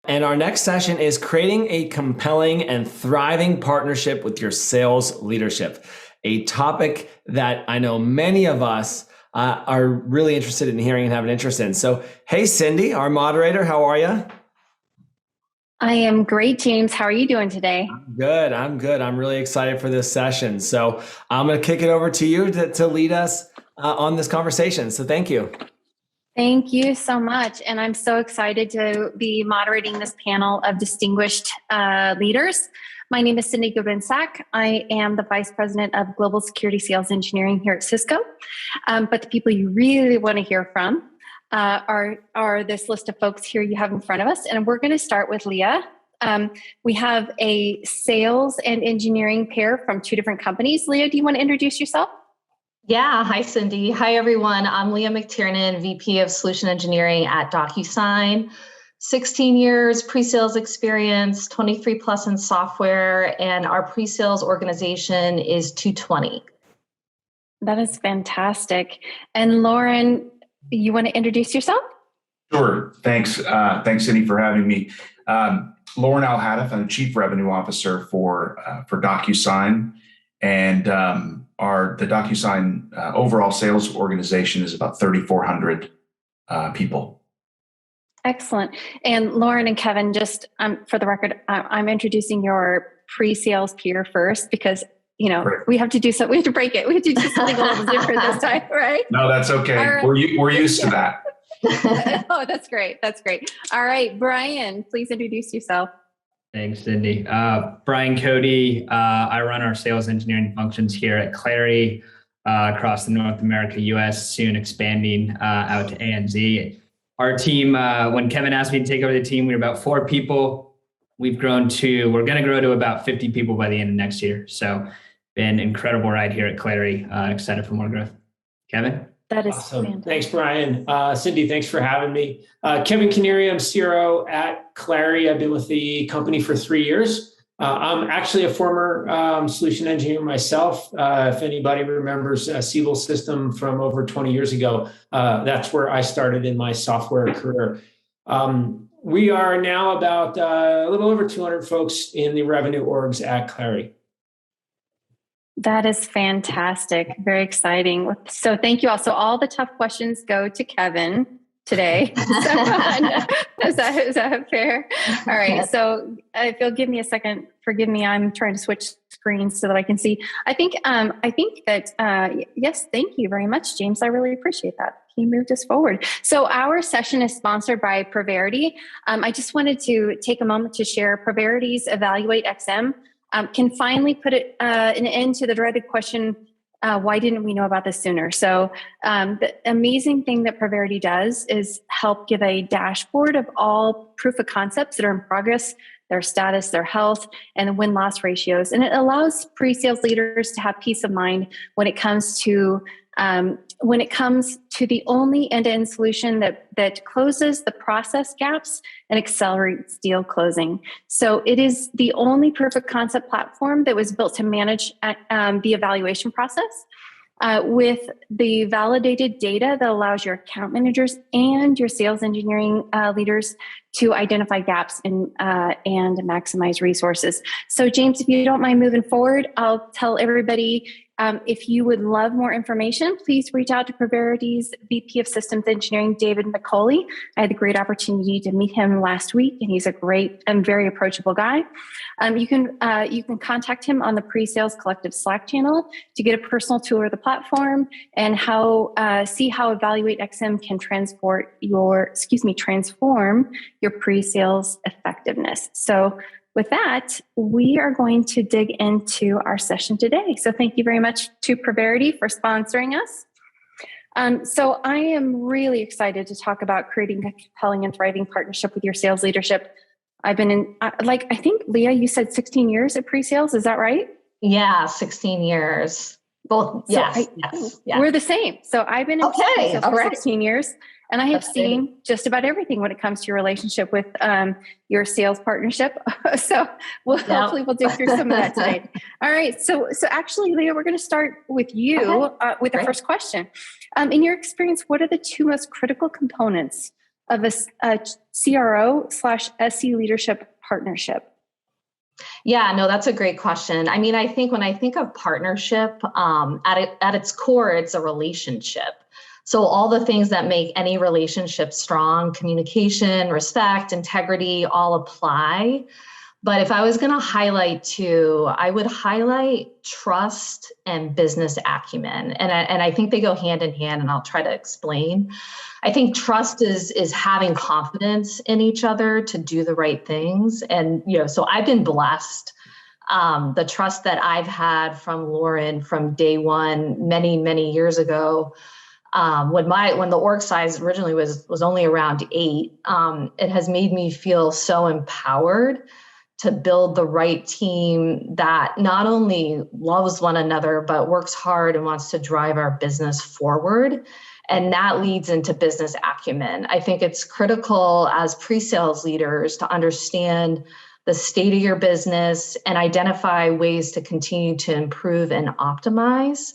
And our next session is creating a compelling and thriving partnership with your sales leadership, a topic that I know many of us are really interested in hearing and have an interest in. So, hey, Cindy, our moderator, how are you? I am great, James. How are you doing today? I'm good. I'm really excited for this session. So I'm going to kick it over to you to lead us on this conversation. So thank you. Thank you so much. And I'm so excited to be moderating this panel of distinguished leaders. My name is Cindy Goodwin-Sak. I am the Vice President of Global Security Sales Engineering here at Cisco. But the people you really want to hear from are this list of folks here you have in front of us. And we're going to start with Leah. We have a sales and engineering pair from two different companies. Leah, do you want to introduce yourself? Yeah. Hi, Cindy. Hi, everyone. I'm Leah McTiernan, VP of Solution Engineering at DocuSign. 16 years pre-sales experience, 23 plus in software, and our pre-sales organization is 220. That is fantastic. And Loren, you want to introduce yourself? Sure. Thanks. Thanks, Cindy, for having me. Loren Alhadeff, I'm the Chief Revenue Officer for DocuSign, and the DocuSign overall sales organization is about 3,400 people. Excellent. And Loren and Kevin, just for the record, I'm introducing your pre-sales peer first because Great. we have to do something. We have to break it. We have to do something a little different this time, right? No, that's okay. Right. We're used to that. Oh, that's great. That's great. All right, Brian, please introduce yourself. Thanks, Cindy. Brian Cody. I run our sales engineering functions here at Clarity across the North America, US, soon expanding out to ANZ. Our team, when Kevin asked me to take over the team, we were about 4 people. We're going to grow to about 50 people by the end of next year. So been an incredible ride here at Clarity. Excited for more growth. Kevin? That is awesome. Fantastic. Thanks, Brian. Cindy, thanks for having me. Kevin Knieriem, CRO at Clarity. I've been with the company for 3 years. I'm actually a former solution engineer myself. If anybody remembers Siebel System from over 20 years ago, that's where I started in my software career. We are now about a little over 200 folks in the revenue orgs at Clarity. That is fantastic. Very exciting. So thank you all. So all the tough questions go to Kevin today. Is that fair? All right. So if you'll give me a second, forgive me. I'm trying to switch screens so that I can see. I think that, yes, thank you very much, James. I really appreciate that. He moved us forward. So our session is sponsored by Preverity. I just wanted to take a moment to share Preverity's Evaluate XM. Can finally put an end to the dreaded question, why didn't we know about this sooner? So the amazing thing that Preverity does is help give a dashboard of all proof of concepts that are in progress, their status, their health, and the win-loss ratios. And it allows pre-sales leaders to have peace of mind when it comes to the only end-to-end solution that closes the process gaps and accelerates deal closing. So it is the only proof of concept platform that was built to manage the evaluation process with the validated data that allows your account managers and your sales engineering leaders to identify gaps and maximize resources. So James, if you don't mind moving forward, I'll tell everybody if you would love more information, please reach out to Preverity's VP of Systems Engineering, David McCauley. I had the great opportunity to meet him last week, and he's a great and very approachable guy. You can contact him on the Pre-Sales Collective Slack channel to get a personal tour of the platform and see how Evaluate XM can transform your pre-sales effectiveness. So with that, we are going to dig into our session today. So thank you very much to Preverity for sponsoring us. So I am really excited to talk about creating a compelling and thriving partnership with your sales leadership. I've been in, I think, Leah, you said 16 years at pre-sales. Is that right? Yeah, 16 years. Both. Yes. We're the same. So I've been in pre-sales for 16 years. And I have seen just about everything when it comes to your relationship with your sales partnership. So hopefully we'll dig through some of that today. All right. So actually, Leah, we're going to start with you with the first question. In your experience, what are the two most critical components of a CRO/SE leadership partnership? Yeah, no, that's a great question. I mean, I think when I think of partnership, at its core, it's a relationship. So all the things that make any relationship strong, communication, respect, integrity, all apply. But if I was going to highlight two, I would highlight trust and business acumen. And I think they go hand in hand, and I'll try to explain. I think trust is having confidence in each other to do the right things. And, so I've been blessed. The trust that I've had from Loren from day one, many, many years ago, when the org size originally was only around 8, it has made me feel so empowered to build the right team that not only loves one another, but works hard and wants to drive our business forward. And that leads into business acumen. I think it's critical as pre-sales leaders to understand the state of your business and identify ways to continue to improve and optimize.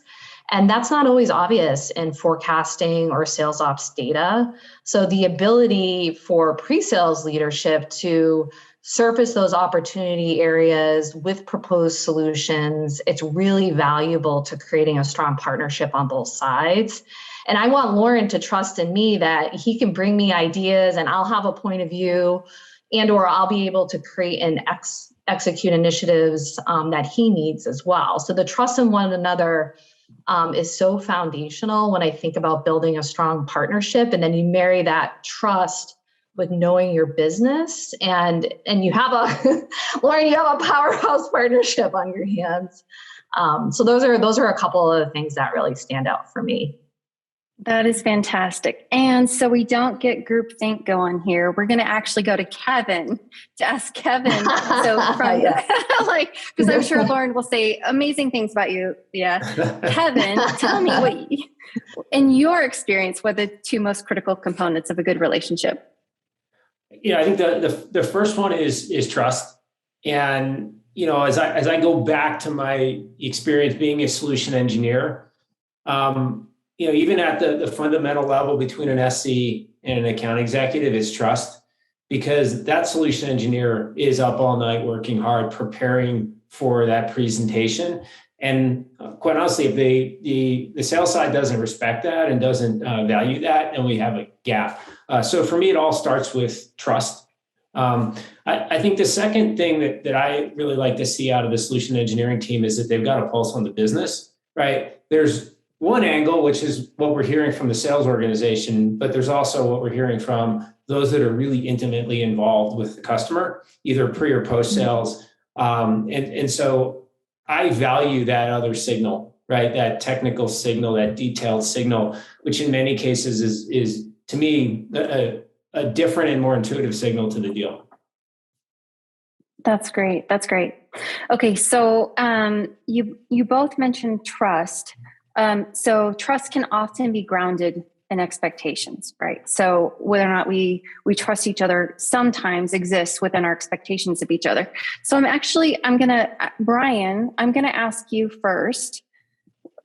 And that's not always obvious in forecasting or sales ops data. So the ability for pre-sales leadership to surface those opportunity areas with proposed solutions, it's really valuable to creating a strong partnership on both sides. And I want Loren to trust in me that he can bring me ideas and I'll have a point of view, or I'll be able to create and execute initiatives that he needs as well. So the trust in one another is so foundational when I think about building a strong partnership. And then you marry that trust with knowing your business, and you have Loren, you have a powerhouse partnership on your hands. So those are a couple of the things that really stand out for me. That is fantastic. And so we don't get groupthink going here. We're going to actually go to Kevin to ask Kevin. So from because I'm sure Loren will say amazing things about you. Yeah. Kevin, tell me in your experience, what are the two most critical components of a good relationship? I think the first one is trust. And, as I go back to my experience being a solution engineer, even at the fundamental level between an SC and an account executive is trust, because that solution engineer is up all night working hard, preparing for that presentation. And quite honestly, if the sales side doesn't respect that and doesn't value that, then we have a gap. So for me, it all starts with trust. I think the second thing that I really like to see out of the solution engineering team is that they've got a pulse on the business, right? There's one angle, which is what we're hearing from the sales organization, but there's also what we're hearing from those that are really intimately involved with the customer, either pre or post sales. And so I value that other signal, right? That technical signal, that detailed signal, which in many cases is to me, a different and more intuitive signal to the deal. That's great. That's great. Okay. So you both mentioned trust. So trust can often be grounded in expectations, right? So whether or not we trust each other sometimes exists within our expectations of each other. So Brian, I'm going to ask you first.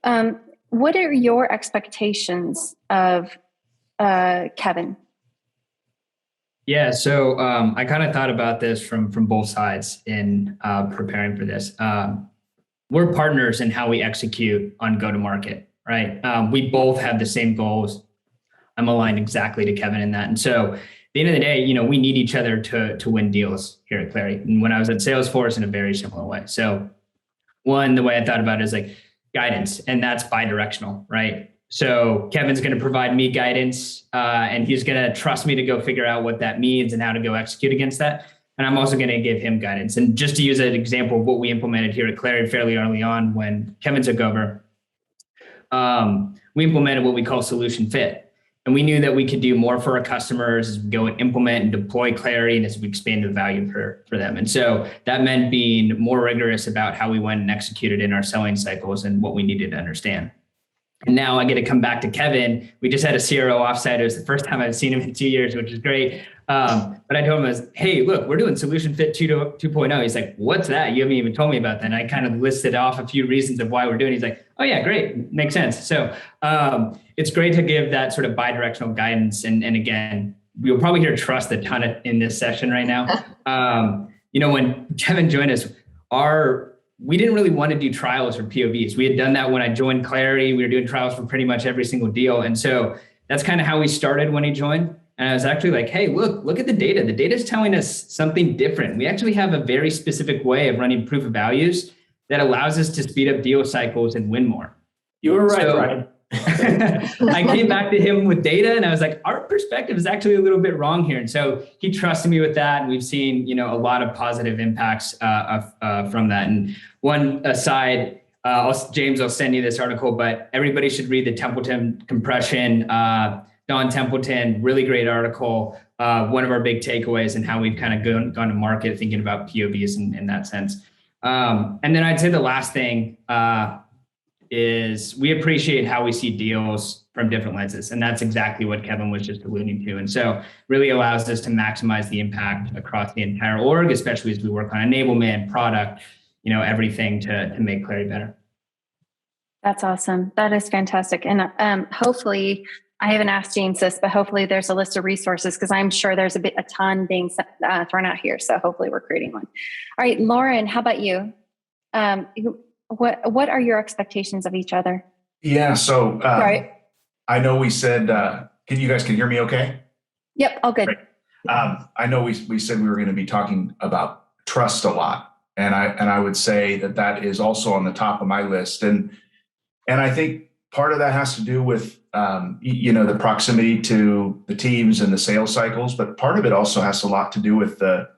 What are your expectations of Kevin? Yeah, so I kind of thought about this from both sides in preparing for this. We're partners in how we execute on go-to-market, right? We both have the same goals. I'm aligned exactly to Kevin in that. And so at the end of the day, we need each other to win deals here at Clarity. And when I was at Salesforce, in a very similar way. So one, the way I thought about it is like guidance, and that's bi-directional, right? So Kevin's going to provide me guidance, and he's going to trust me to go figure out what that means and how to go execute against that. And I'm also going to give him guidance. And just to use an example of what we implemented here at Clarity fairly early on when Kevin took over, we implemented what we call solution fit. And we knew that we could do more for our customers as we go and implement and deploy Clarity and as we expand the value for them. And so that meant being more rigorous about how we went and executed in our selling cycles and what we needed to understand. And now I get to come back to Kevin. We just had a CRO offsite. It was the first time I've seen him in 2 years, which is great. But I told him, hey, look, we're doing Solution Fit 2.0. He's like, what's that? You haven't even told me about that. And I kind of listed off a few reasons of why we're doing it. He's like, oh yeah, great. Makes sense. So it's great to give that sort of bi-directional guidance. And again, you'll probably hear trust a ton in this session right now. When Kevin joined us, we didn't really want to do trials or POVs. We had done that when I joined Clarity. We were doing trials for pretty much every single deal. And so that's kind of how we started when he joined. And I was actually like, hey, look at the data. The data is telling us something different. We actually have a very specific way of running proof of values that allows us to speed up deal cycles and win more. You were right, Brian. I came back to him with data and I was like, our perspective is actually a little bit wrong here. And so he trusted me with that. And we've seen, a lot of positive impacts from that. And one aside, James, I'll send you this article, but everybody should read the Templeton compression. Don Templeton, really great article. One of our big takeaways and how we've kind of gone to market thinking about POVs in that sense. And then I'd say the last thing, is we appreciate how we see deals from different lenses. And that's exactly what Kevin was just alluding to. And so really allows us to maximize the impact across the entire org, especially as we work on enablement, product, everything to make Clarity better. That's awesome. That is fantastic. And hopefully, I haven't asked James this, but hopefully there's a list of resources because I'm sure there's a ton being thrown out here. So hopefully we're creating one. All right, Loren, how about you? What are your expectations of each other? Yeah. So right. I know we said, you guys can hear me okay? Yep. All good. Great. I know we said we were going to be talking about trust a lot. And I would say that is also on the top of my list. And I think part of that has to do with, the proximity to the teams and the sales cycles, but part of it also has a lot to do with the,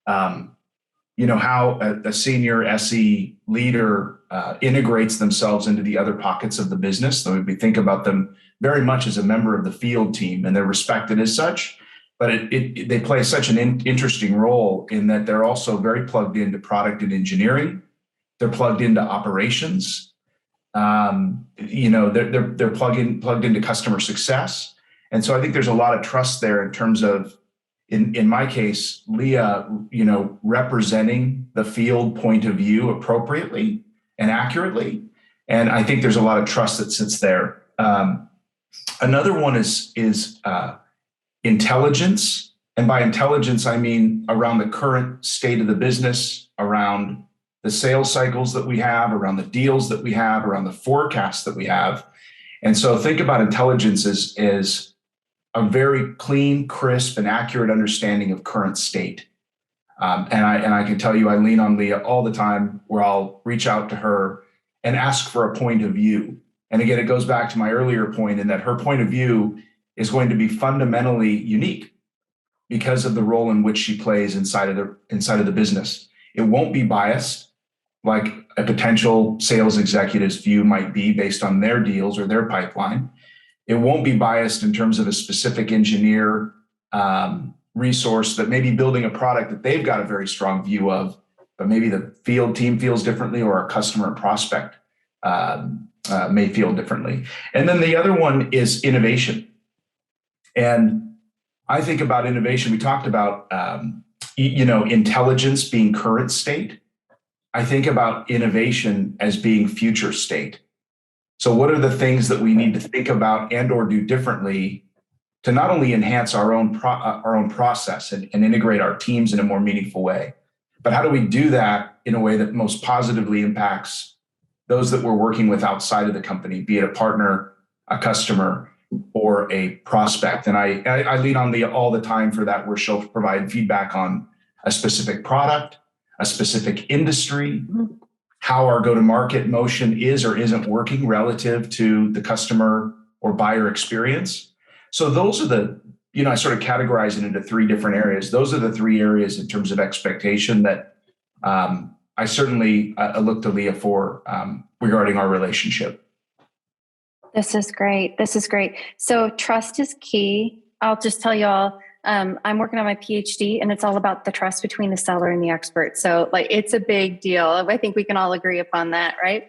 how a senior SE leader integrates themselves into the other pockets of the business. So we think about them very much as a member of the field team, and they're respected as such. But they play such an interesting role in that they're also very plugged into product and engineering. They're plugged into operations. They're plugged into customer success. And so I think there's a lot of trust there in terms of, in my case, Leah, representing the field point of view appropriately and accurately. And I think there's a lot of trust that sits there. Another one is intelligence. And by intelligence, I mean around the current state of the business, around the sales cycles that we have, around the deals that we have, around the forecasts that we have. And so think about intelligence as a very clean, crisp, and accurate understanding of current state. And I can tell you, I lean on Leah all the time where I'll reach out to her and ask for a point of view. And again, it goes back to my earlier point in that her point of view is going to be fundamentally unique because of the role in which she plays inside of the business. It won't be biased like a potential sales executive's view might be based on their deals or their pipeline. It won't be biased in terms of a specific engineer resource that may be building a product that they've got a very strong view of, but maybe the field team feels differently or a customer or prospect may feel differently. And then the other one is innovation. And I think about innovation. We talked about, intelligence being current state. I think about innovation as being future state. So what are the things that we need to think about and or do differently to not only enhance our own process and integrate our teams in a more meaningful way, but how do we do that in a way that most positively impacts those that we're working with outside of the company, be it a partner, a customer, or a prospect? And I lean on Leah all the time for that, where she'll provide feedback on a specific product, a specific industry, how our go-to-market motion is or isn't working relative to the customer or buyer experience. So those are I sort of categorize it into three different areas. Those are the three areas in terms of expectation that I certainly look to Leah for regarding our relationship. This is great. So trust is key. I'll just tell you all, I'm working on my PhD and it's all about the trust between the seller and the expert. So it's a big deal. I think we can all agree upon that, right?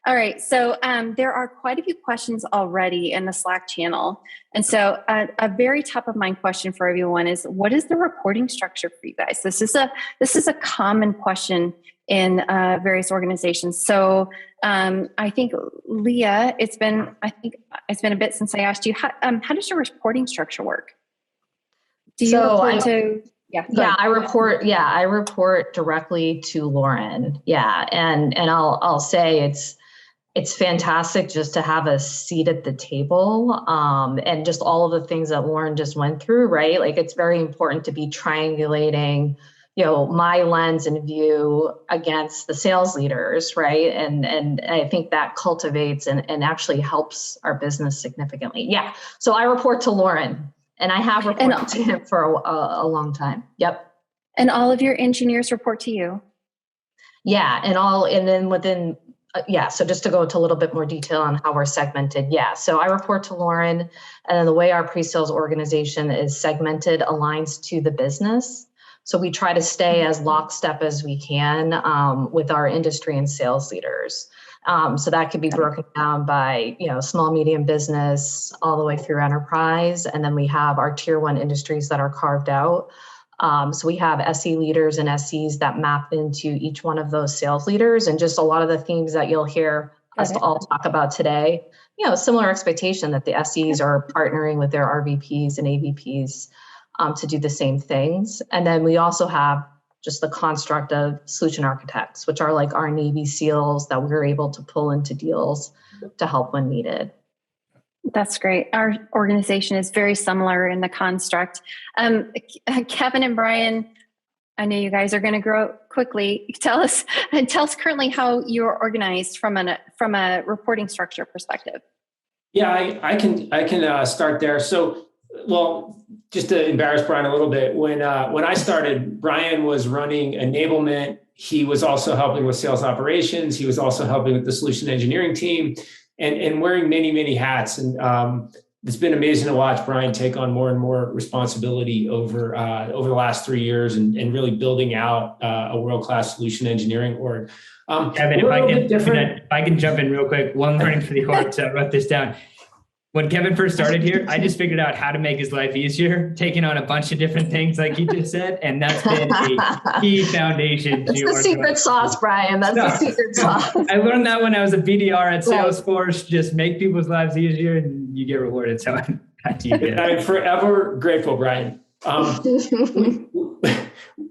All right. So there are quite a few questions already in the Slack channel. And so a very top of mind question for everyone is, what is the reporting structure for you guys? This is a common question in various organizations. So I think Leah, it's been a bit since I asked you, how does your reporting structure work? Do you report to? Yeah, I report directly to Loren. Yeah, and I'll say it's fantastic just to have a seat at the table, and just all of the things that Loren just went through, right? Like it's very important to be triangulating, my lens and view against the sales leaders, right? And I think that cultivates and actually helps our business significantly. Yeah. So I report to Loren, and I have reported to him for a long time. Yep. And all of your engineers report to you. Yeah. And then within, so just to go into a little bit more detail on how we're segmented. Yeah. So I report to Loren, and then the way our pre-sales organization is segmented aligns to the business. So we try to stay as lockstep as we can with our industry and sales leaders. So that could be broken down by, small, medium business all the way through enterprise. And then we have our tier 1 industries that are carved out. So we have SE leaders and SEs that map into each one of those sales leaders, and just a lot of the themes that you'll hear us all talk about today, similar expectation that the SEs are partnering with their RVPs and AVPs to do the same things. And then we also have just the construct of solution architects, which are like our Navy SEALs that we're able to pull into deals to help when needed. That's great. Our organization is very similar in the construct. Kevin and Brian, I know you guys are going to grow quickly. Tell us currently how you're organized from a reporting structure perspective. Yeah, I can start there. So, well, just to embarrass Brian a little bit, when I started, Brian was running enablement. He was also helping with sales operations. He was also helping with the solution engineering team, and wearing many, many hats. And it's been amazing to watch Brian take on more and more responsibility over the last 3 years and really building out a world-class solution engineering org. Kevin, if I can jump in real quick, one learning for the org, so I wrote this down. When Kevin first started here, I just figured out how to make his life easier, taking on a bunch of different things like he just said. And that's been a key foundation. That's the secret sauce, Brian. That's the secret sauce. I learned that when I was a BDR at Salesforce. Just make people's lives easier and you get rewarded. So back to you. I'm forever grateful, Brian.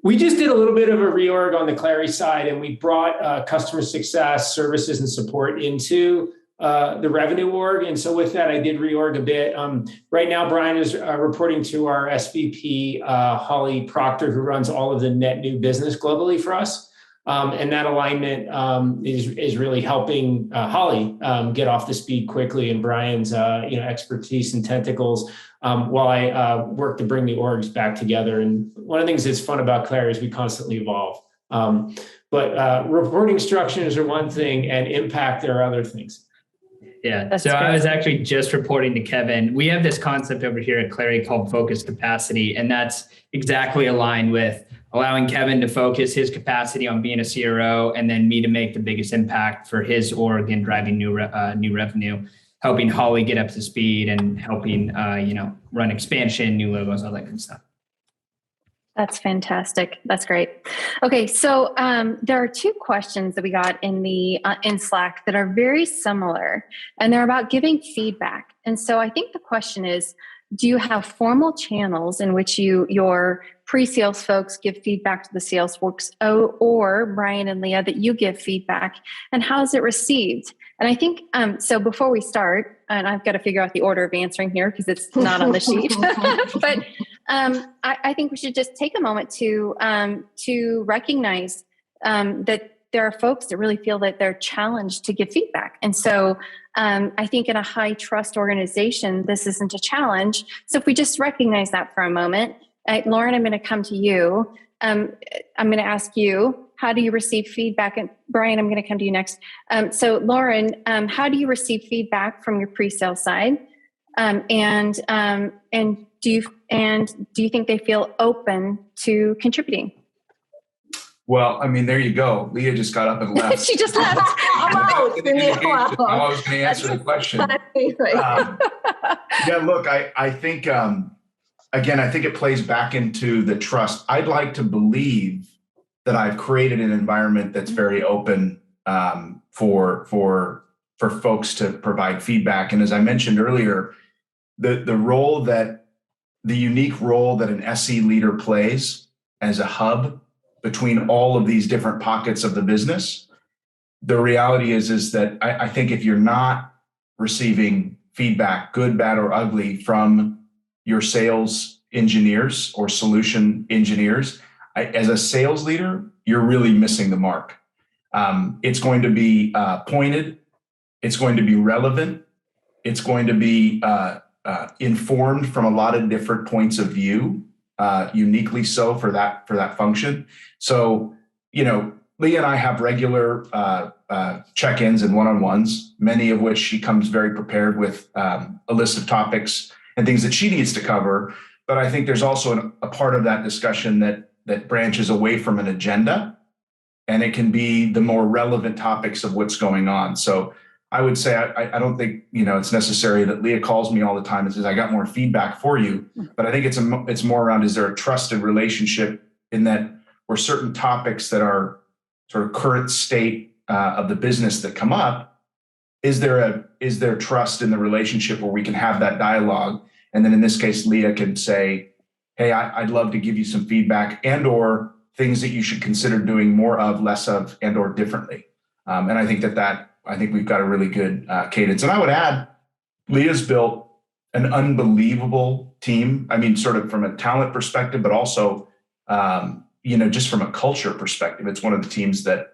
We just did a little bit of a reorg on the Clary side, and we brought customer success, services, and support into the revenue org. And so with that, I did reorg a bit. Right now, Brian is reporting to our SVP, Holly Proctor, who runs all of the net new business globally for us. And that alignment is really helping Holly get off the speed quickly, and Brian's expertise and tentacles while I work to bring the orgs back together. And one of the things that's fun about Clary is we constantly evolve. But reporting structures are one thing, and impact are other things. Yeah. That's so great. I was actually just reporting to Kevin. We have this concept over here at Clary called focus capacity, and that's exactly aligned with allowing Kevin to focus his capacity on being a CRO, and then me to make the biggest impact for his org and driving new revenue, helping Holly get up to speed, and helping run expansion, new logos, all that good stuff. That's fantastic. That's great. Okay, so there are 2 questions that we got in the in Slack that are very similar, and they're about giving feedback. And so I think the question is, do you have formal channels in which your pre-sales folks give feedback to the sales folks, or Brian and Leah, that you give feedback, and how is it received? And I think, so before we start, and I've got to figure out the order of answering here because it's not on the sheet, but I think we should just take a moment to recognize that there are folks that really feel that they're challenged to give feedback. And so I think in a high trust organization, this isn't a challenge. So if we just recognize that for a moment, Loren, I'm going to come to you. I'm going to ask you, how do you receive feedback? And Brian, I'm going to come to you next. So Loren, how do you receive feedback from your pre-sale side? And do you think they feel open to contributing? Well, I mean, there you go. Leah just got up and left. She just left. I'm out. I was going to answer the question. Yeah, look, I think, again, I think it plays back into the trust. I'd like to believe that I've created an environment that's very open for folks to provide feedback. And as I mentioned earlier, the role that the unique role that an SE leader plays as a hub between all of these different pockets of the business. The reality is that I think if you're not receiving feedback, good, bad, or ugly, from your sales engineers or solution engineers, as a sales leader, you're really missing the mark. It's going to be pointed. It's going to be relevant. It's going to be informed from a lot of different points of view, uniquely so for that function. So, Leah and I have regular check-ins and one-on-ones, many of which she comes very prepared with a list of topics and things that she needs to cover. But I think there's also a part of that discussion that branches away from an agenda, and it can be the more relevant topics of what's going on. So I would say I don't think it's necessary that Leah calls me all the time and says, I got more feedback for you. But I think it's more around, is there a trusted relationship in that, where certain topics that are sort of current state of the business that come up, is there trust in the relationship where we can have that dialogue? And then in this case, Leah can say, hey, I'd love to give you some feedback and or things that you should consider doing more of, less of, and or differently. And I think I think we've got a really good cadence. And I would add, Leah's built an unbelievable team. I mean, sort of from a talent perspective, but also, just from a culture perspective. It's one of the teams that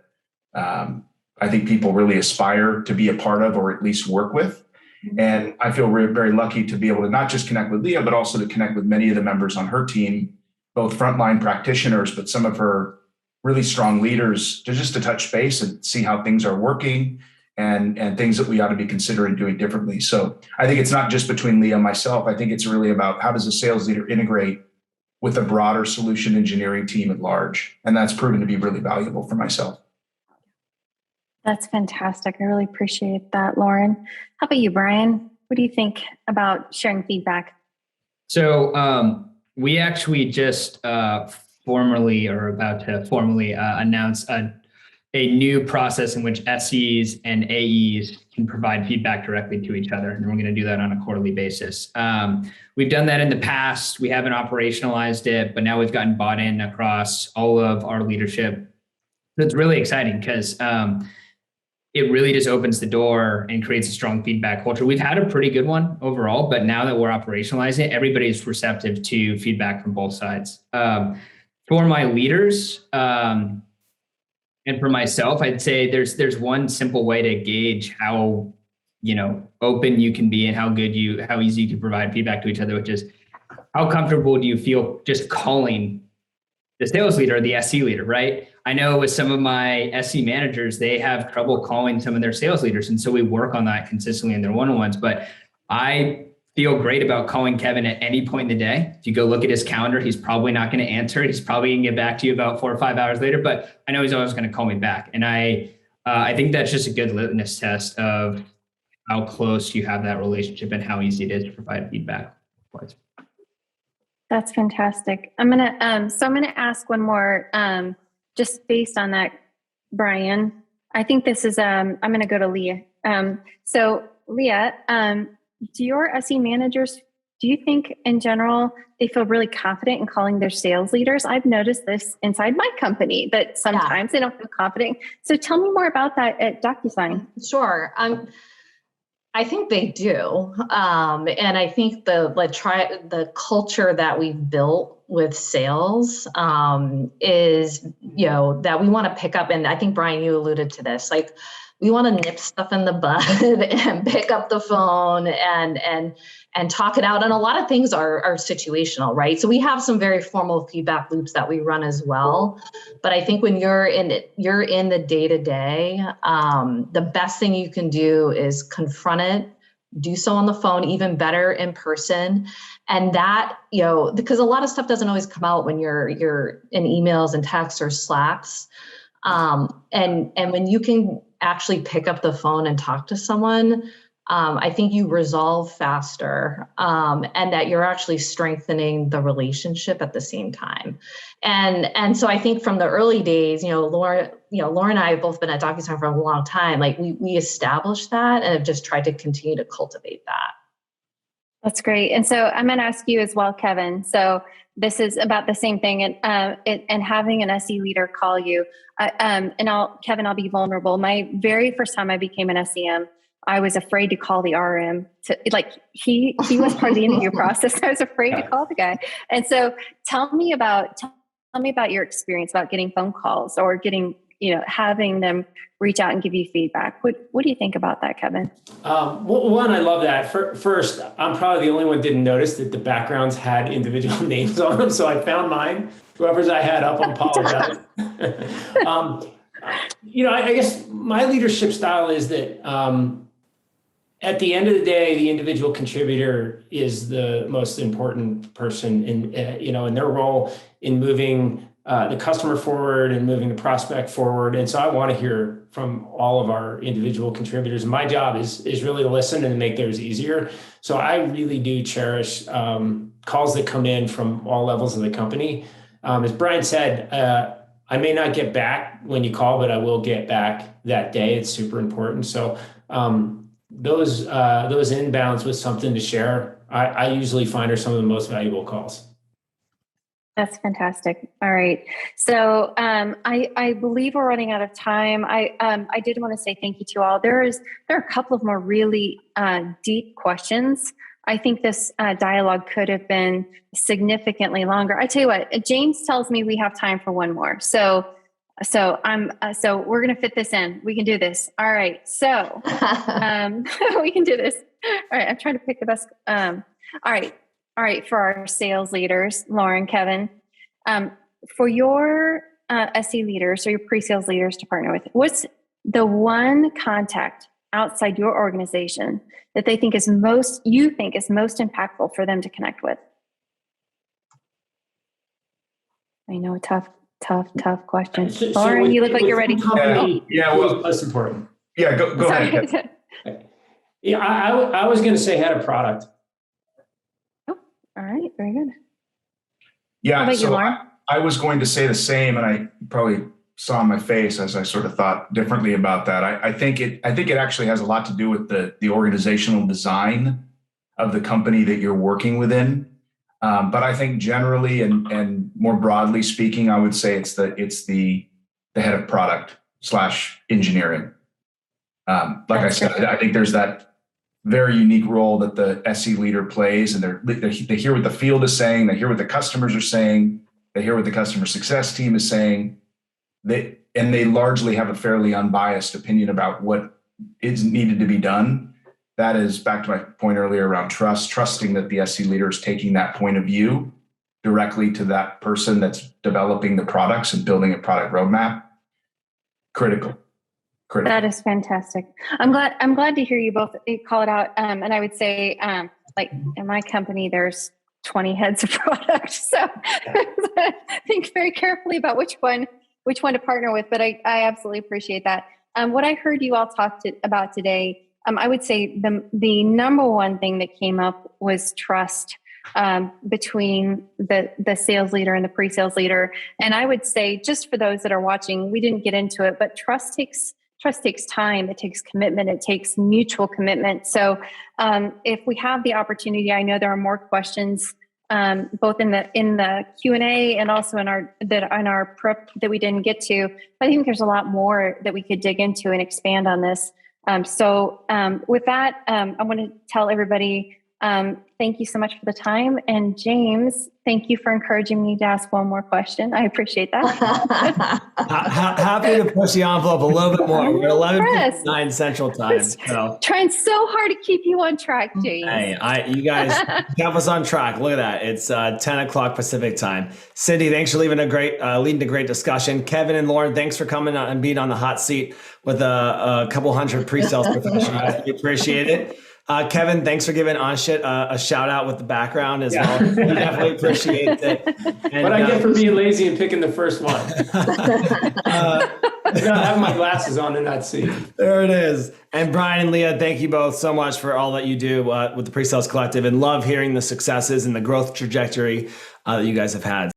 I think people really aspire to be a part of, or at least work with. And I feel very lucky to be able to not just connect with Leah, but also to connect with many of the members on her team, both frontline practitioners, but some of her really strong leaders, to touch base and see how things are working and things that we ought to be considering doing differently. So I think it's not just between Leah and myself. I think it's really about, how does a sales leader integrate with a broader solution engineering team at large? And that's proven to be really valuable for myself. That's fantastic. I really appreciate that, Loren. How about you, Brian? What do you think about sharing feedback? So we actually just formally announce a new process in which SEs and AEs can provide feedback directly to each other. And we're going to do that on a quarterly basis. We've done that in the past. We haven't operationalized it, but now we've gotten bought in across all of our leadership. So it's really exciting because it really just opens the door and creates a strong feedback culture. We've had a pretty good one overall, but now that we're operationalizing it, everybody's receptive to feedback from both sides. For my leaders, and for myself, I'd say there's one simple way to gauge how open you can be and how easy you can provide feedback to each other, which is, how comfortable do you feel just calling the sales leader or the SE leader, right? I know with some of my SE managers, they have trouble calling some of their sales leaders, and so we work on that consistently in their one-on-ones. But I feel great about calling Kevin at any point in the day. If you go look at his calendar, he's probably not going to answer. He's probably going to get back to you about 4 or 5 hours later, but I know he's always going to call me back. And I think that's just a good litmus test of how close you have that relationship and how easy it is to provide feedback. That's fantastic. I'm gonna ask one more, just based on that, Brian. I think this is I'm gonna go to Leah. So Leah, do your SE managers, do you think in general they feel really confident in calling their sales leaders? I've noticed this inside my company, that sometimes they don't feel confident. So tell me more about that at DocuSign. Sure. I think they do. And I think the culture that we've built with sales is, that we want to pick up. And I think, Brian, you alluded to this, we want to nip stuff in the bud and pick up the phone and talk it out. And a lot of things are situational, right? So we have some very formal feedback loops that we run as well. But I think when you're in the day-to-day, the best thing you can do is confront it, do so on the phone, even better in person. And that, because a lot of stuff doesn't always come out when you're in emails and texts or Slacks. And when you can actually pick up the phone and talk to someone, I think you resolve faster, and that you're actually strengthening the relationship at the same time. And so I think from the early days, Loren and I have both been at DocuSign for a long time. We established that and have just tried to continue to cultivate that. That's great. And so I'm going to ask you as well, Kevin. So this is about the same thing, and having an SE leader call you. Kevin, I'll be vulnerable. My very first time I became an SEM, I was afraid to call the RM. He was part of the interview process. I was afraid to call the guy. And so tell me about your experience about getting phone calls or getting, having them reach out and give you feedback. What do you think about that, Kevin? One, I love that. First, I'm probably the only one didn't notice that the backgrounds had individual names on them. So I found mine. Whoever's I had up, I apologize. I guess my leadership style is that at the end of the day, the individual contributor is the most important person in their role in moving the customer forward and moving the prospect forward. And so I want to hear from all of our individual contributors. My job is really to listen and make theirs easier. So I really do cherish calls that come in from all levels of the company. As Brian said, I may not get back when you call, but I will get back that day. It's super important. So those inbounds with something to share, I usually find are some of the most valuable calls. That's fantastic. All right. So I believe we're running out of time. I did want to say thank you to all. There are a couple of more really deep questions. I think this dialogue could have been significantly longer. I tell you what, James tells me we have time for one more. So we're going to fit this in. We can do this. All right. So we can do this. All right. I'm trying to pick the best. All right. For our sales leaders, Loren, Kevin, for your SE leaders or your pre-sales leaders to partner with, what's the one contact outside your organization that they think is most impactful for them to connect with? I know, tough question. Loren, you look like you're ready. That's important. Yeah, go ahead. Yeah, I was going to say head of product. Oh, all right, very good. Yeah, you, Loren? I was going to say the same, and I probably saw in my face as I sort of thought differently about that. I think it actually has a lot to do with the organizational design of the company that you're working within. But I think generally and more broadly speaking, I would say it's the head of product / engineering. I said, I think there's that very unique role that the SE leader plays, and they hear what the field is saying, they hear what the customers are saying, they hear what the customer success team is saying. They largely have a fairly unbiased opinion about what is needed to be done. That is back to my point earlier around trusting that the SE leader is taking that point of view directly to that person that's developing the products and building a product roadmap. Critical. That is fantastic. I'm glad to hear you both call it out. And I would say, in my company, there's 20 heads of product. So think very carefully about which one to partner with. But I absolutely appreciate that. What I heard you all talk about today, I would say the number one thing that came up was trust between the sales leader and the pre-sales leader. And I would say, just for those that are watching, we didn't get into it, but trust takes time. It takes commitment. It takes mutual commitment. So if we have the opportunity, I know there are more questions both in the Q&A and also in our prep that we didn't get to. But I think there's a lot more that we could dig into and expand on this. With that, I want to tell everybody thank you so much for the time. And James, thank you for encouraging me to ask one more question. I appreciate that. Happy to push the envelope a little bit more. We're at 11:59 Central Time. So trying so hard to keep you on track, James. Hey, you guys kept us on track. Look at that. It's 10 o'clock Pacific time. Cindy, thanks for leading a great discussion. Kevin and Loren, thanks for coming and being on the hot seat with a couple hundred pre-sales professionals. We appreciate it. Kevin, thanks for giving Anshit a shout out with the background as well. We definitely appreciate it. And, what I get for being lazy and picking the first one. I have my glasses on and not see. There it is. And Brian and Leah, thank you both so much for all that you do with the Pre-Sales Collective, and love hearing the successes and the growth trajectory that you guys have had.